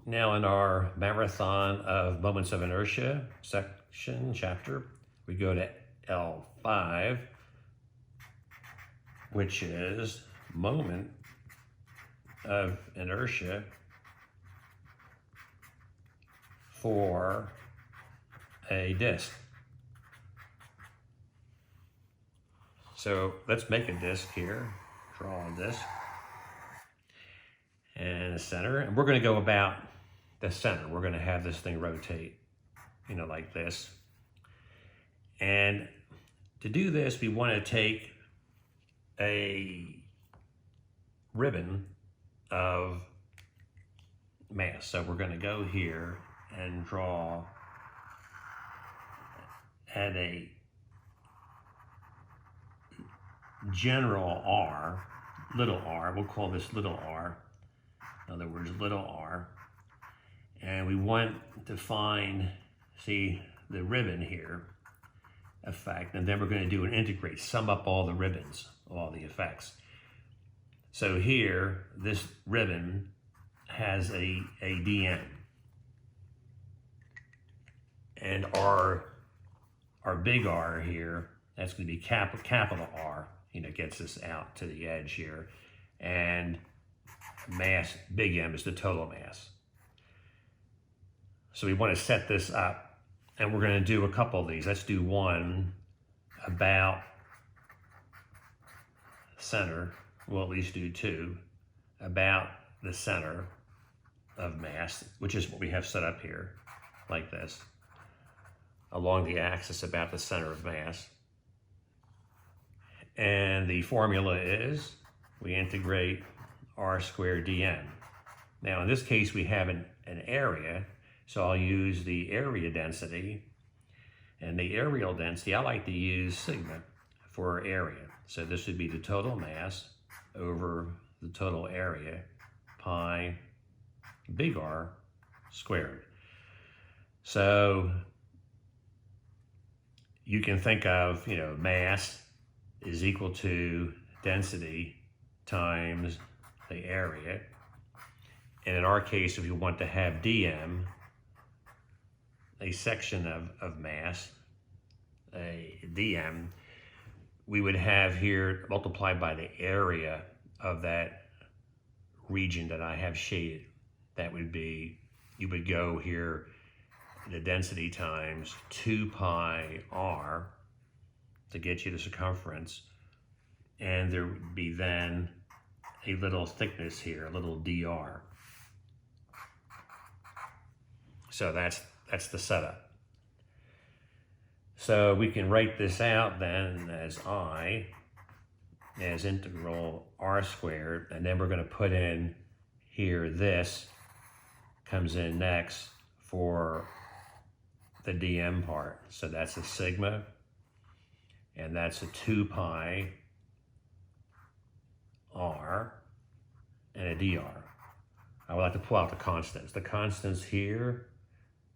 Now in our marathon of moments of inertia chapter, we go to L05, which is moment of inertia for a disk. So let's make a disk here, draw a disk and the center, and we're going to go about the center. We're going to have this thing rotate, like this. And to do this, we want to take a ribbon of mass. So we're going to go here and draw at a general R, little r, we'll call this little r, in other words, little r. And we want to find, see the ribbon here, effect, and then we're going to do an integrate, sum up all the ribbons, all the effects. So here, this ribbon has a dm. And our big R here, that's going to be capital R, gets us out to the edge here. And mass, big M, is the total mass. So we want to set this up, and we're going to do a couple of these. Let's do one about center. We'll at least do two about the center of mass, which is what we have set up here, like this, along the axis about the center of mass. And the formula is we integrate r squared dm. Now in this case we have an area, so I'll use the area density. And the areal density, I like to use sigma for area. So this would be the total mass over the total area, pi big R squared. So you can think of, mass is equal to density times the area. And in our case, if you want to have dm, a section of mass, a dm, we would have here multiplied by the area of that region that I have shaded. That would be, you would go here, the density times 2 pi r to get you the circumference, and there would be then a little thickness here, a little dr. So that's the setup. So we can write this out then as as integral r squared, and then we're going to put in here, this comes in next for the dm part. So that's a sigma, and that's a 2 pi r and a dr. I would like to pull out the constants. The constants here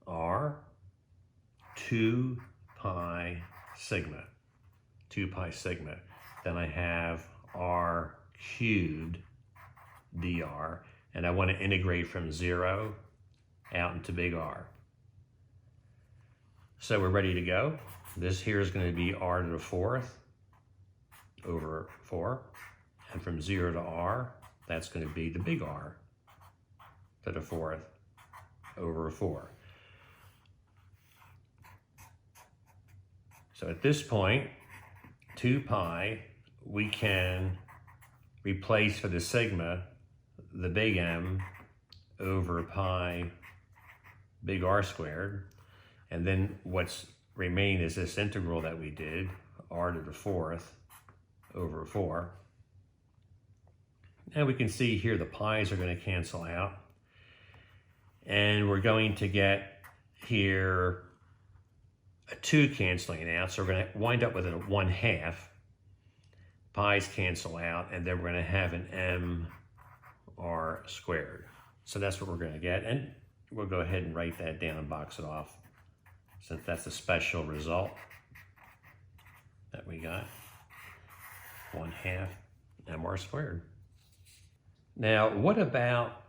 are 2 pi sigma, 2 pi sigma. Then I have r cubed dr, and I want to integrate from 0 out into big R. So we're ready to go. This here is going to be r to the 4th over 4. And from 0 to r, that's going to be the big R to the 4th over 4. So at this point, 2 pi, we can replace for the sigma, the big M over pi big R squared. And then what's remain is this integral that we did, r to the 4th over 4. And we can see here the pi's are going to cancel out. And we're going to get here a 2 canceling out. So we're going to wind up with a 1/2. Pi's cancel out, and then we're going to have an m r squared. So that's what we're going to get. And we'll go ahead and write that down and box it off, since that's a special result that we got. 1/2 mr squared. Now, what about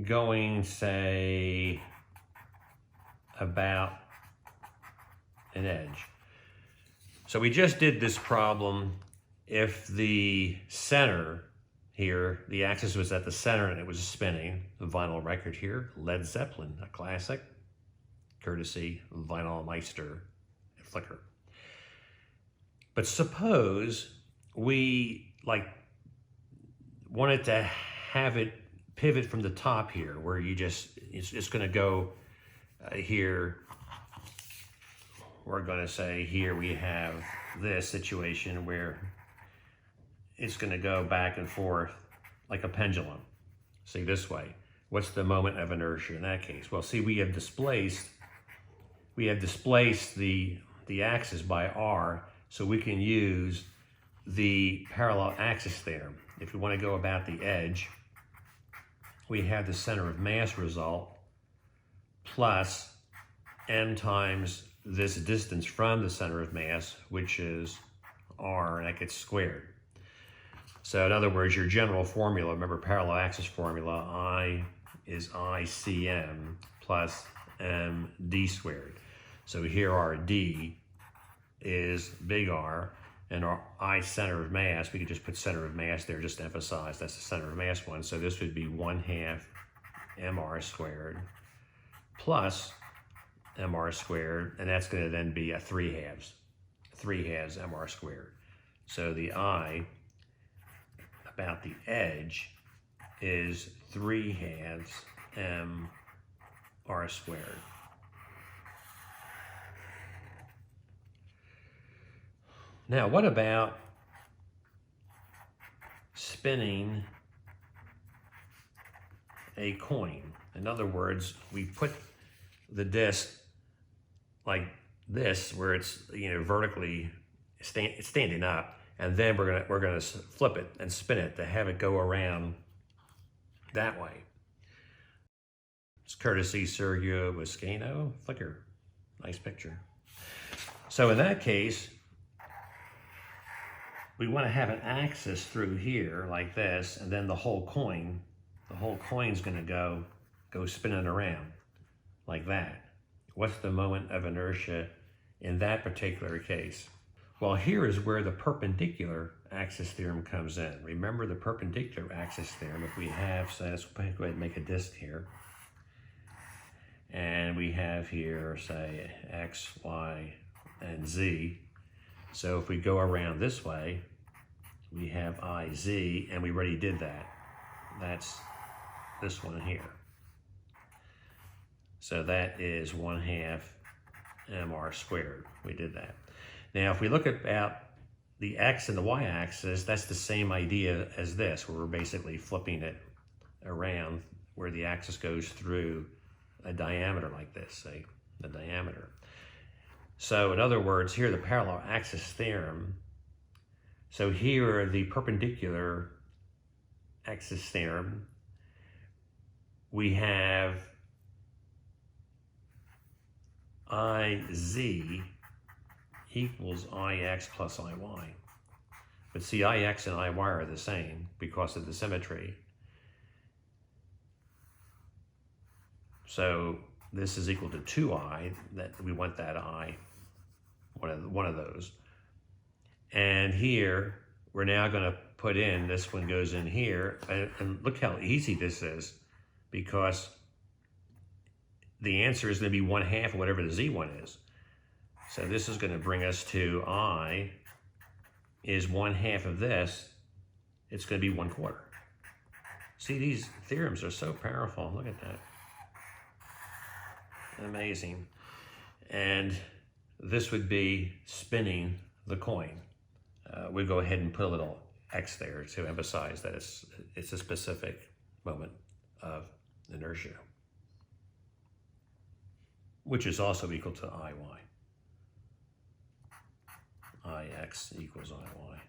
going, say, about an edge. So we just did this problem if the center here, the axis was at the center and it was spinning. The vinyl record here, Led Zeppelin, a classic, courtesy Vinyl Meister and Flickr. But suppose we wanted to have it pivot from the top here, where you just, it's going to go here. We're going to say here we have this situation where it's going to go back and forth like a pendulum. See, this way. What's the moment of inertia in that case? Well, see, we have displaced the axis by r, so we can use the parallel axis theorem. If we want to go about the edge, we have the center of mass result plus m times this distance from the center of mass, which is r, and that gets squared. So in other words, your general formula, remember parallel axis formula, I is ICM plus md squared. So here our d is big R, and our I center of mass, we could just put center of mass there just to emphasize that's the center of mass one. So this would be 1/2 mr squared plus mr squared, and that's going to then be a 3/2 mr squared. So the I about the edge is 3/2 mr squared. Now, what about spinning a coin? In other words, we put the disc like this, where it's vertically standing up, and then we're gonna flip it and spin it to have it go around that way. It's courtesy Sergio Buscano, Flickr. Nice picture. So in that case, we want to have an axis through here like this, and then the whole coin's going to go spinning around like that. What's the moment of inertia in that particular case? Well, here is where the perpendicular axis theorem comes in. Remember the perpendicular axis theorem. If we have, so let's go ahead and make a disk here. And we have here, say, x, y, and z. So if we go around this way, we have IZ, and we already did that. That's this one here. So that is 1/2 mr squared. We did that. Now, if we look at the x and the y-axis, that's the same idea as this, where we're basically flipping it around where the axis goes through a diameter like this, say, the diameter. So in other words, here the parallel axis theorem. So here the perpendicular axis theorem, we have IZ equals IX plus IY. But see, IX and IY are the same because of the symmetry. So this is equal to 2I, that we want that I, one of those. And here, we're now going to put in, this one goes in here, and look how easy this is, because the answer is going to be 1/2 of whatever the Z1 is. So this is going to bring us to I is 1/2 of this, it's going to be 1/4. See, these theorems are so powerful, look at that. Amazing. And this would be spinning the coin. We'll go ahead and put a little X there to emphasize that it's a specific moment of inertia, which is also equal to IY. IX equals IY.